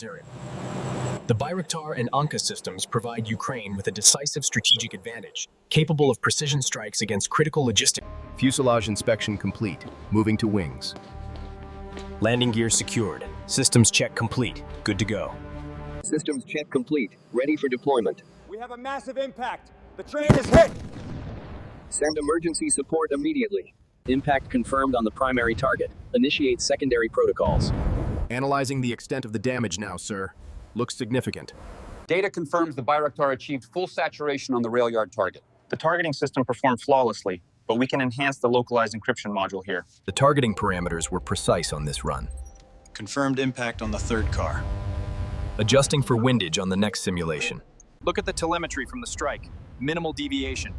area. The Bayraktar and Anka systems provide Ukraine with a decisive strategic advantage, capable of precision strikes against critical logistics. Fuselage inspection complete. Moving to wings. Landing gear secured. Systems check complete. Good to go. Systems check complete. Ready for deployment. We have a massive impact. The train is hit. Send emergency support immediately. Impact confirmed on the primary target. Initiate secondary protocols. Analyzing the extent of the damage now, sir. Looks significant. Data confirms the Bayraktar achieved full saturation on the rail yard target. The targeting system performed flawlessly, but we can enhance the localized encryption module here. The targeting parameters were precise on this run. Confirmed impact on the third car. Adjusting for windage on the next simulation. Look at the telemetry from the strike. Minimal deviation.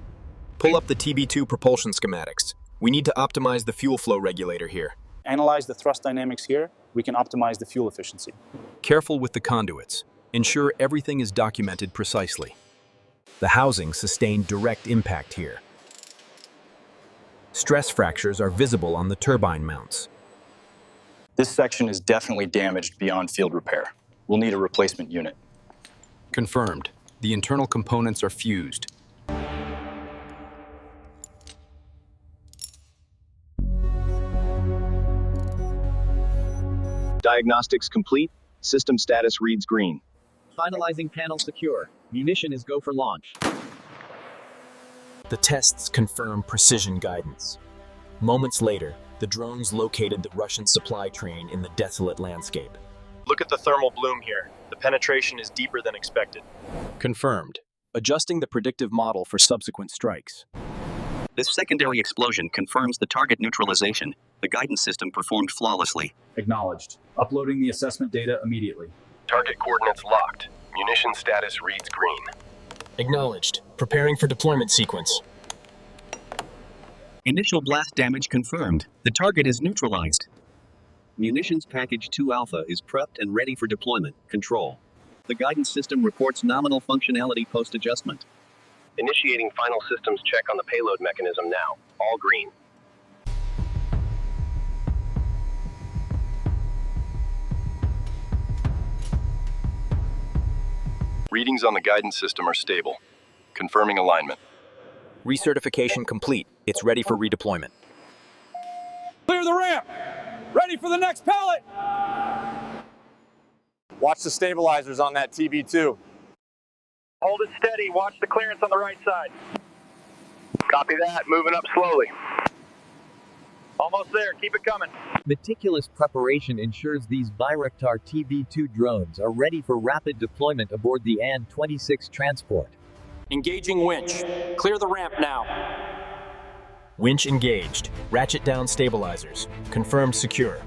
Pull up the TB2 propulsion schematics. We need to optimize the fuel flow regulator here. Analyze the thrust dynamics here. We can optimize the fuel efficiency. Careful with the conduits. Ensure everything is documented precisely. The housing sustained direct impact here. Stress fractures are visible on the turbine mounts. This section is definitely damaged beyond field repair. We'll need a replacement unit. Confirmed. The internal components are fused. Diagnostics complete. System status reads green. Finalizing panel secure. Munition is go for launch. The tests confirm precision guidance. Moments later, the drones located the Russian supply train in the desolate landscape. Look at the thermal bloom here. The penetration is deeper than expected. Confirmed. Adjusting the predictive model for subsequent strikes. This secondary explosion confirms the target neutralization. The guidance system performed flawlessly. Acknowledged. Uploading the assessment data immediately. Target coordinates locked. Munition status reads green. Acknowledged. Preparing for deployment sequence. Initial blast damage confirmed. The target is neutralized. Munitions package 2 Alpha is prepped and ready for deployment. Control. The guidance system reports nominal functionality post-adjustment. Initiating final systems check on the payload mechanism now. All green. Readings on the guidance system are stable. Confirming alignment. Recertification complete. It's ready for redeployment. Clear the ramp. Ready for the next pallet. Watch the stabilizers on that TB2. Hold it steady. Watch the clearance on the right side. Copy that. Moving up slowly. Almost there. Keep it coming. Meticulous preparation ensures these Bayraktar TB2 drones are ready for rapid deployment aboard the An-26 transport. Engaging winch. Clear the ramp now. Winch engaged. Ratchet down stabilizers. Confirmed secure.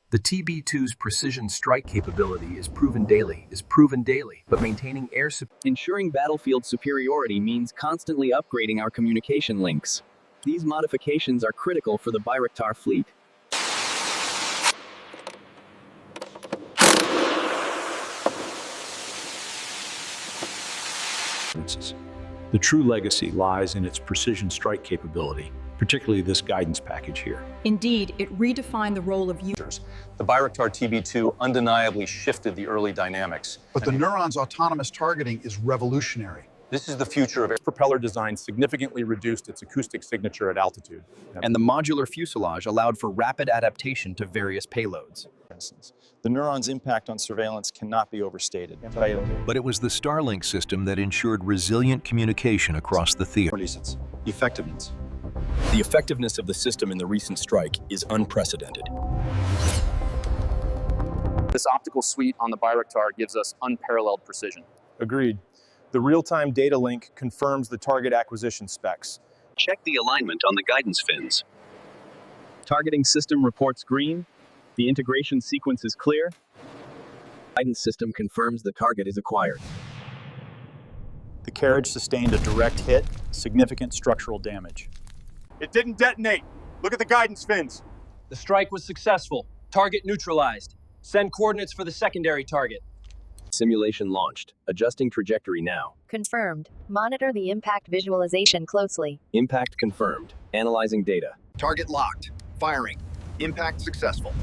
The TB2's precision strike capability is proven daily, but maintaining air Ensuring battlefield superiority means constantly upgrading our communication links. These modifications are critical for the Bayraktar fleet. The true legacy lies in its precision strike capability, particularly this guidance package here. Indeed, it redefined the role of users. The Bayraktar TB2 undeniably shifted the early dynamics. But the Neuron's autonomous targeting is revolutionary. This is the future of air. Propeller design significantly reduced its acoustic signature at altitude. And the modular fuselage allowed for rapid adaptation to various payloads. The Neuron's impact on surveillance cannot be overstated. But it was the Starlink system that ensured resilient communication across the theater. Effectiveness. The effectiveness of the system in the recent strike is unprecedented. This optical suite on the Bayraktar gives us unparalleled precision. Agreed. The real-time data link confirms the target acquisition specs. Check the alignment on the guidance fins. Targeting system reports green. The integration sequence is clear. Guidance system confirms the target is acquired. The carriage sustained a direct hit, significant structural damage. It didn't detonate. Look at the guidance fins. The strike was successful. Target neutralized. Send coordinates for the secondary target. Simulation launched. Adjusting trajectory now. Confirmed. Monitor the impact visualization closely. Impact confirmed. Analyzing data. Target locked. Firing. Impact successful.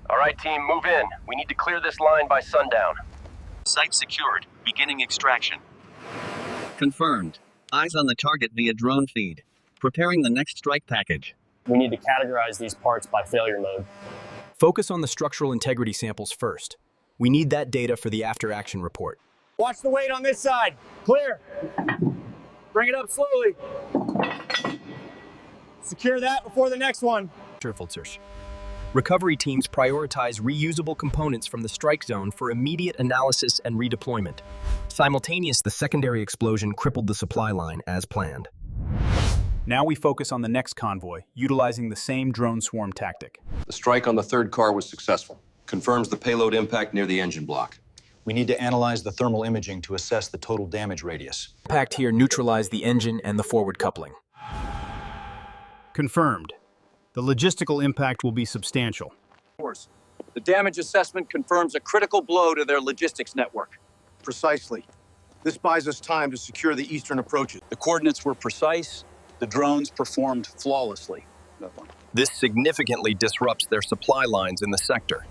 All right, team, move in. We need to clear this line by sundown. Site secured. Beginning extraction. Confirmed. Eyes on the target via drone feed. Preparing the next strike package. We need to categorize these parts by failure mode. Focus on the structural integrity samples first. We need that data for the after-action report. Watch the weight on this side. Clear. Bring it up slowly. Secure that before the next one. Filters. Recovery teams prioritize reusable components from the strike zone for immediate analysis and redeployment. Simultaneous, the secondary explosion crippled the supply line as planned. Now we focus on the next convoy, utilizing the same drone swarm tactic. The strike on the third car was successful. Confirms the payload impact near the engine block. We need to analyze the thermal imaging to assess the total damage radius. Impact here neutralized the engine and the forward coupling. Confirmed. The logistical impact will be substantial. The damage assessment confirms a critical blow to their logistics network. Precisely. This buys us time to secure the eastern approaches. The coordinates were precise. The drones performed flawlessly. This significantly disrupts their supply lines in the sector.